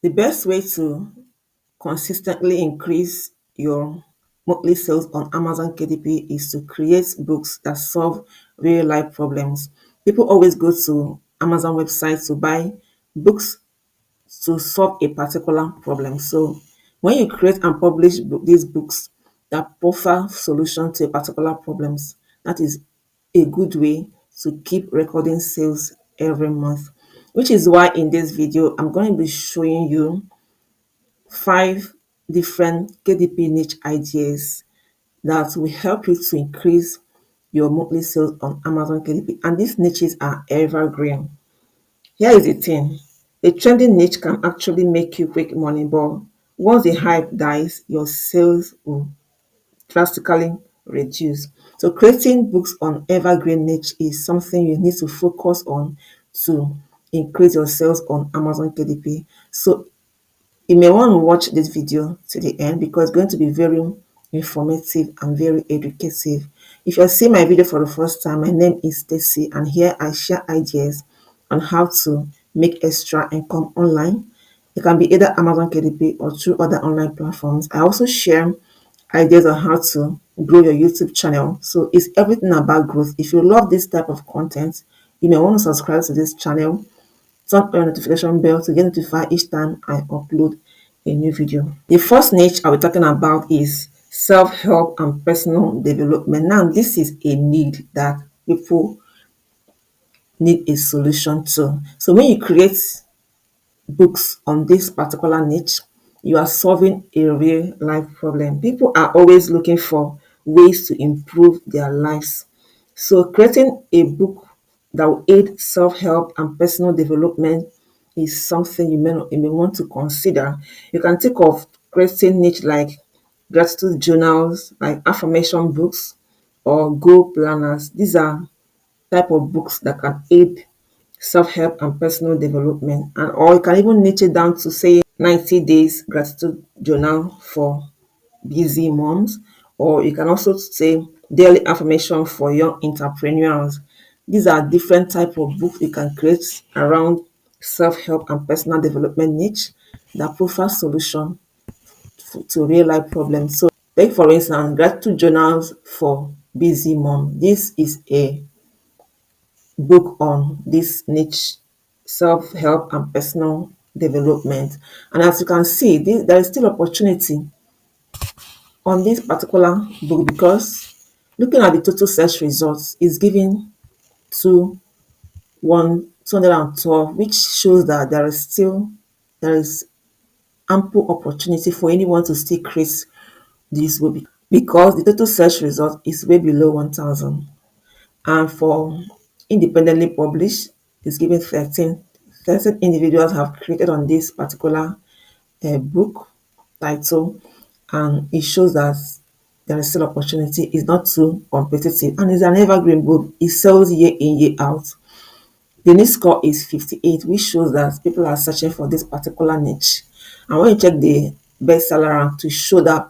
The best way to consistently increase your monthly sales on Amazon KDP is to create books that solve real life problems. People always go to Amazon website to buy books to solve a particular problem. So when you create and publish these books that offer solution to a particular problems, that is a good way to keep recording sales every month. Which is why in this video, I'm going to be showing you 5 different KDP niche ideas that will help you to increase your monthly sales on Amazon KDP. And these niches are evergreen. Here is the thing. A trending niche can actually make you quick money, but once the hype dies, your sales will drastically reduce. So creating books on evergreen niche is something you need to focus on to increase your sales on Amazon KDP. So you may want to watch this video to the end because it's going to be very informative and very educative. If you're seeing my video for the first time, my name is Stacy, and here I share ideas on how to make extra income online. It can be either Amazon KDP or through other online platforms. I also share ideas on how to grow your YouTube channel. So it's everything about growth. If you love this type of content, you may want to subscribe to this channel. Turn on your notification bell to get notified each time I upload a new video. The first niche I'll be talking about is self-help and personal development. Now, this is a need that people need a solution to. So when you create books on this particular niche, you are solving a real life problem. People are always looking for ways to improve their lives. So creating a book that will aid self-help and personal development is something you may want to consider. You can think of creating niche like gratitude journals, like affirmation books, or goal planners. These are type of books that can aid self-help and personal development, and or you can even niche it down to say 90 days gratitude journal for busy moms, or you can also say daily affirmation for young entrepreneurs. These are different type of books you can create around self-help and personal development niche that provide solution to real life problems. So take for instance gratitude journals for busy mom. This is a book on this niche, self-help and personal development. And as you can see, there is still opportunity on this particular book because looking at the total search results is giving to 212, which shows that there is ample opportunity for anyone to still create this book because the total search result is way below 1,000. And for independently published, it's given 13. 13 individuals have created on this particular book title, and it shows that there is still opportunity. It's not too competitive, and it's an evergreen book. It sells year in, year out. The niche score is 58, which shows that people are searching for this particular niche. And when you check the bestseller rank to show that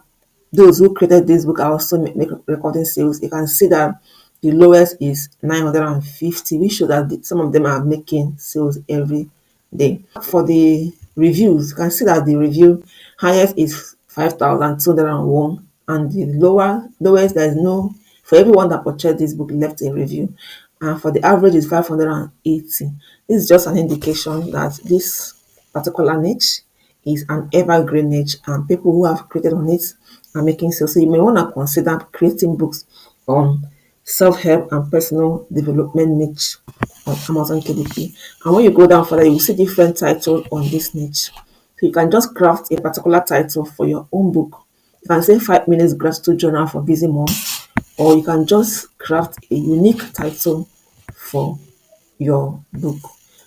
those who created this book are also make recording sales, you can see that the lowest is 950, which shows that some of them are making sales every day. For the reviews, you can see that the review highest is 5,201, and the lowest there is no, for everyone that purchased this book left a review, and for the average is 580. This is just an indication that this particular niche is an evergreen niche and people who have created on it are making sales. So you may want to consider creating books on self-help and personal development niche on Amazon KDP. And when you go down further, you will see different titles on this niche. So you can just craft a particular title for your own book. You can say 5 minutes gratitude journal for busy mom, or you can just craft a unique title for your book.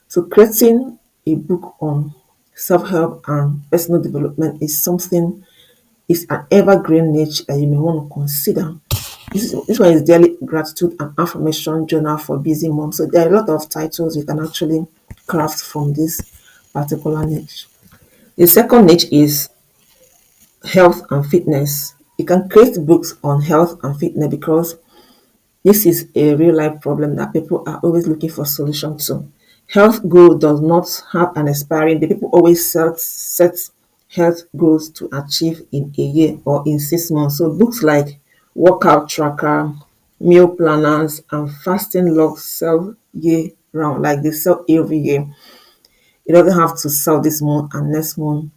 So creating a book on self-help and personal development is an evergreen niche that you may want to consider. This one is daily gratitude and affirmation journal for busy moms. So there are a lot of titles you can actually craft from this particular niche. The second niche is health and fitness. You can create books on health and fitness because this is a real life problem that people are always looking for solutions to. Health goal does not have an expiring date. People always set health goals to achieve in a year or in 6 months. So books like workout tracker, meal planners, and fasting logs sell year round, like they sell every year. It doesn't have to sell this month and next month.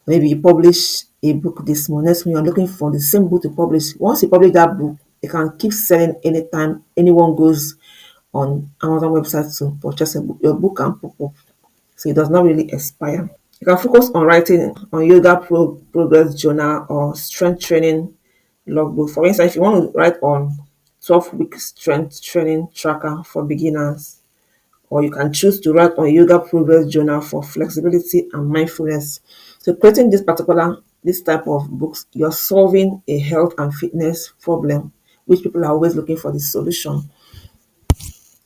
Maybe you publish a book this month, next month you're looking for the same book to publish. Once you publish that book, it can keep selling anytime anyone goes on Amazon website to purchase a book. Your book can pop up, so it does not really expire. You can focus on writing on yoga progress journal or strength training logbook. For instance, if you want to write on 12-week strength training tracker for beginners, or you can choose to write on yoga progress journal for flexibility and mindfulness. So creating this type of books, you're solving a health and fitness problem, which people are always looking for the solution.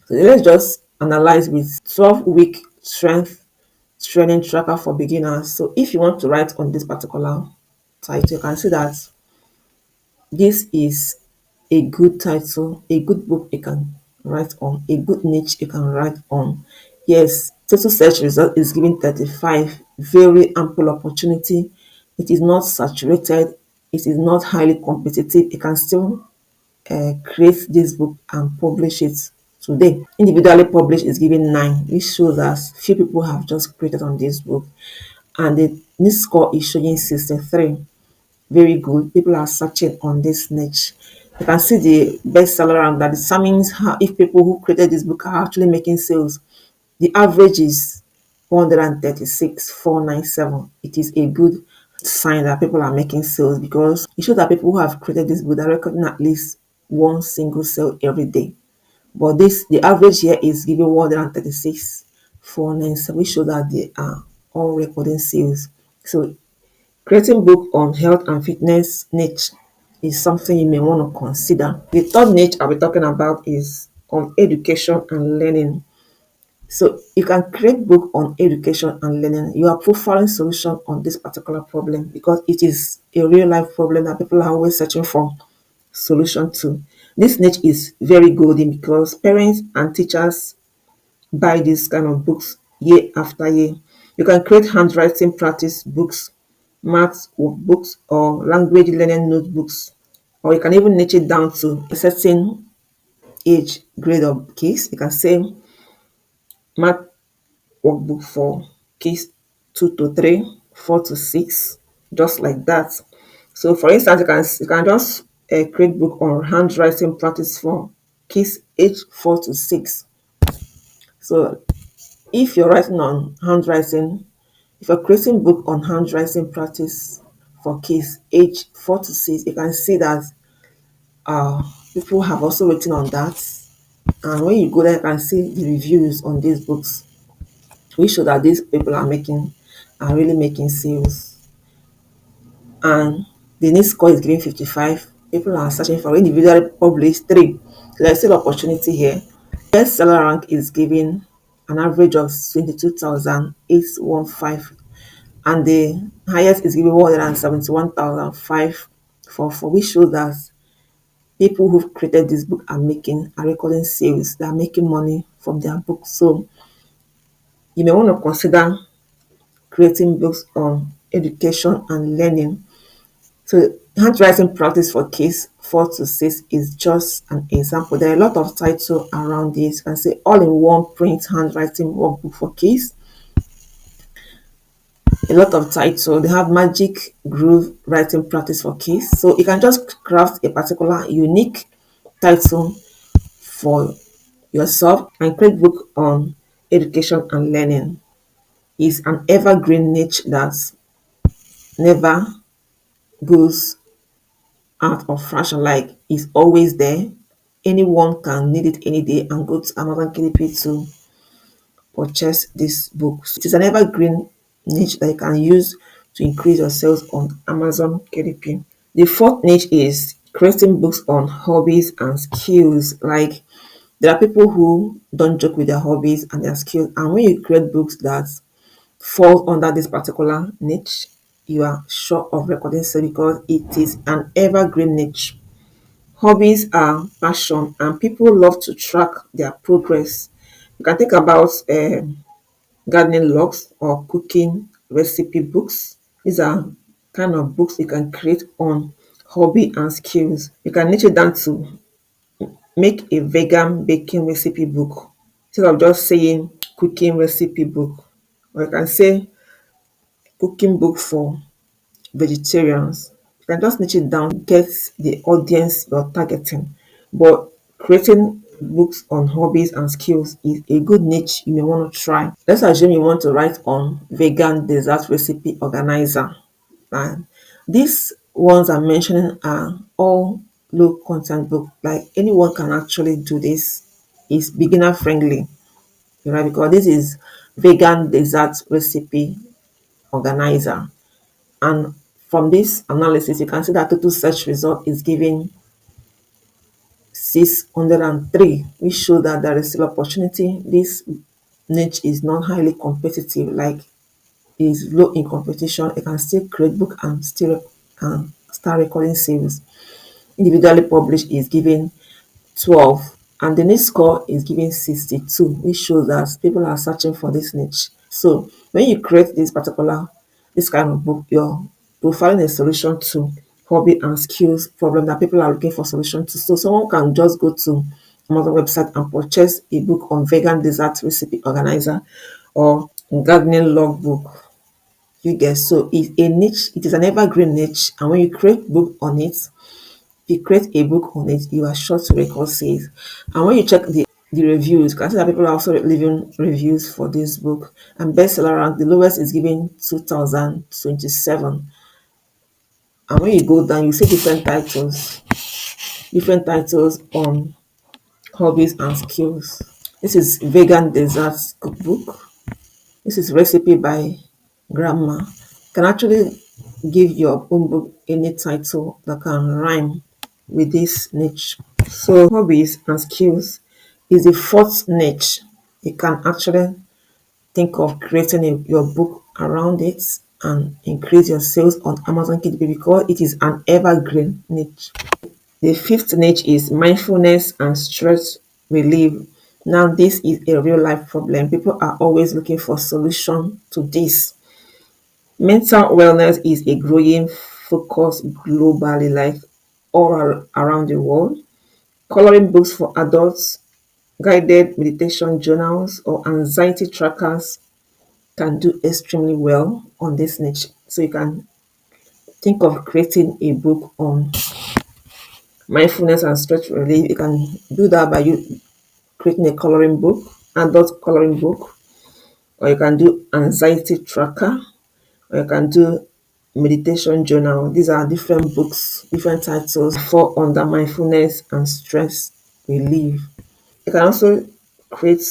So let's just analyze with 12-week strength training tracker for beginners. So if you want to write on this particular title, you can see that this is a good title, a good book you can write on, a good niche you can write on. Yes, total search result is giving 35, very ample opportunity. It is not saturated, it is not highly competitive. You can still create this book and publish it today. Individually published is giving 9, which shows that few people have just created on this book. And the niche score is showing 63. Very good. People are searching on this niche. You can see the bestseller rank that determines how if people who created this book are actually making sales. The average is 136,497. It is a good sign that people are making sales because it shows that people who have created this book are recording at least one single sale every day. But the average here is giving 136,497, which shows that they are all recording sales. So creating book on health and fitness niche is something you may want to consider. The third niche I'll be talking about is on education and learning. So you can create book on education and learning. You are profiling solution on this particular problem because it is a real life problem that people are always searching for solution to. This niche is very golden because parents and teachers buy this kind of books year after year. You can create handwriting practice books, maths workbooks, or language learning notebooks, or you can even niche it down to a certain age grade of kids. You can say math workbook for kids 2 to 3, 4 to 6, just like that. So for instance, you can just create book on handwriting practice for kids age 4 to 6. So if you're writing on handwriting, if you're creating book on handwriting practice for kids age 4 to 6, you can see that uh, people have also written on that. And when you go there, you can see the reviews on these books, which show that these people are really making sales. And the next score is giving 55. People are searching for individually published 3. So there's still opportunity here. Bestseller rank is giving an average of 22,815, and the highest is giving 171,544, which shows that people who've created this book are recording sales. They are making money from their books. So you may want to consider creating books on education and learning. So handwriting practice for kids 4 to 6 is just an example. There are a lot of titles around this. You can say all-in-one print handwriting workbook for kids. A lot of titles. They have magic groove writing practice for kids. So you can just craft a particular unique title for yourself and create book on education and learning. Is an evergreen niche that never goes out of fashion, like it's always there. Anyone can need it any day and go to Amazon KDP to purchase this book. So it is an evergreen niche that you can use to increase your sales on Amazon KDP. The fourth niche is creating books on hobbies and skills. Like there are people who don't joke with their hobbies and their skills, and when you create books that fall under this particular niche, you are sure of recording sales because it is an evergreen niche. Hobbies are passion and people love to track their progress. You can think about gardening logs or cooking recipe books. These are kind of books you can create on hobby and skills. You can niche it down to make a vegan baking recipe book instead of just saying cooking recipe book. Or you can say cooking book for vegetarians. You can just niche it down, get the audience you're targeting. But creating books on hobbies and skills is a good niche you may want to try. Let's assume you want to write on vegan dessert recipe organizer. And these ones I'm mentioning are all low content book. Like anyone can actually do this. It's beginner friendly, right? Because this is vegan dessert recipe organizer. And from this analysis, you can see that total search result is giving 603, which show that there is still opportunity. This niche is not highly competitive, like is low in competition. You can still create book and still start recording sales. Individually published is giving 12, and the niche score is giving 62, which shows that people are searching for this niche. So when you create this kind of book, you're profiling a solution to hobby and skills problem that people are looking for solution to. So someone can just go to another website and purchase a book on vegan dessert recipe organizer or gardening logbook. You get, so it's a niche, it is an evergreen niche, and when you create book on it, if you create a book on it, you are sure to record sales. And when you check the reviews, you can see that people are also leaving reviews for this book. And bestseller rank, the lowest is giving 2027. And when you go down, you see different titles on hobbies and skills. This is vegan desserts cookbook. This is recipe by grandma. You can actually give your own book any title that can rhyme with this niche. So hobbies and skills is the fourth niche. You can actually think of creating your book around it and increase your sales on Amazon KDP because it is an evergreen niche. The fifth niche is mindfulness and stress relief. Now, this is a real life problem. People are always looking for solution to this. Mental wellness is a growing focus globally, like around the world. Coloring books for adults, guided meditation journals, or anxiety trackers can do extremely well on this niche. So you can think of creating a book on mindfulness and stress relief. You can do that by you creating a coloring book, adult coloring book, or you can do anxiety tracker, or you can do meditation journal. These are different books, different titles for under mindfulness and stress relief. You can also create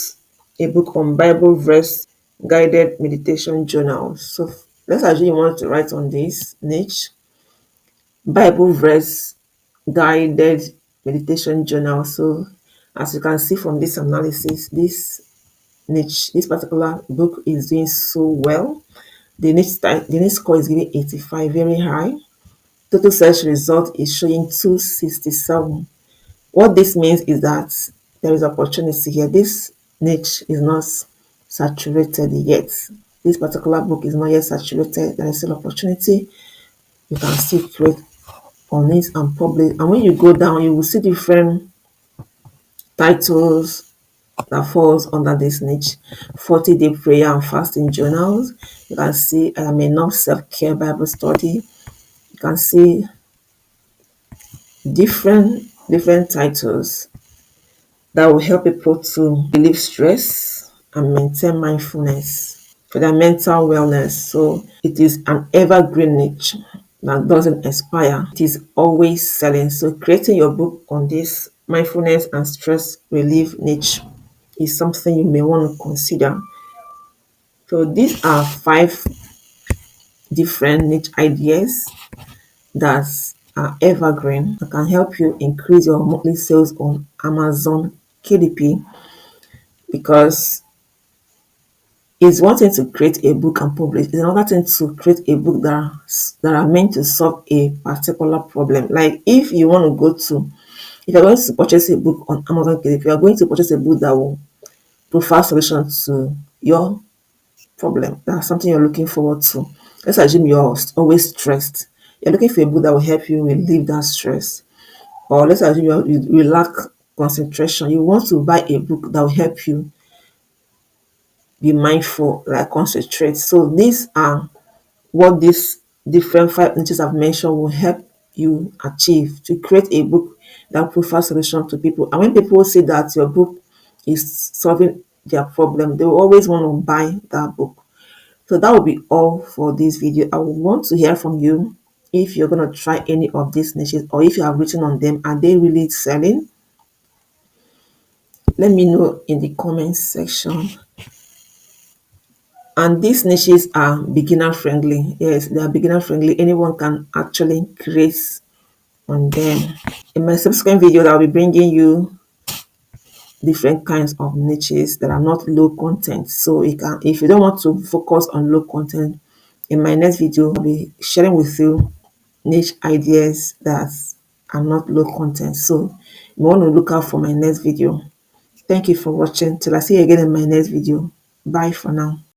a book on Bible verse guided meditation journal. So let's assume you want to write on this niche, Bible verse guided meditation journal. So as you can see from this analysis, this particular book is doing so well. The niche score is giving 85, very high. Total search result is showing 267. What this means is that there is opportunity here. This niche is not saturated yet. This particular book is not yet saturated. There is still opportunity. You can still create on it and publish. And when you go down, you will see different titles that falls under this niche. 40-day prayer and fasting journals. You can see I am enough self-care Bible study. You can see different titles that will help people to relieve stress and maintain mindfulness for their mental wellness. So it is an evergreen niche that doesn't expire. It is always selling. So creating your book on this mindfulness and stress relief niche is something you may want to consider. So these are 5 different niche ideas that are evergreen that can help you increase your monthly sales on Amazon KDP, because it's one thing to create a book and publish. It's another thing to create a book that are meant to solve a particular problem. Like if you want to if you're going to purchase a book on Amazon KDP, you are going to purchase a book that will profile solution to your problem. That's something you're looking forward to. Let's assume you're always stressed. You're looking for a book that will help you relieve that stress. Or let's assume you lack concentration. You want to buy a book that will help you be mindful, like concentrate. So these are what these different five niches I've mentioned will help you achieve to create a book that provides solution to people. And when people see that your book is solving their problem, they will always want to buy that book. So that will be all for this video. I would want to hear from you if you're going to try any of these niches, or if you have written on them, are they really selling? Let me know in the comments section. And these niches are beginner friendly. Yes, they are beginner friendly. Anyone can actually create on them. In my subsequent videos, I'll be bringing you different kinds of niches that are not low content. So you can, if you don't want to focus on low content, in my next video, I'll be sharing with you niche ideas that are not low content. So you want to look out for my next video. Thank you for watching. Till I see you again in my next video. Bye for now.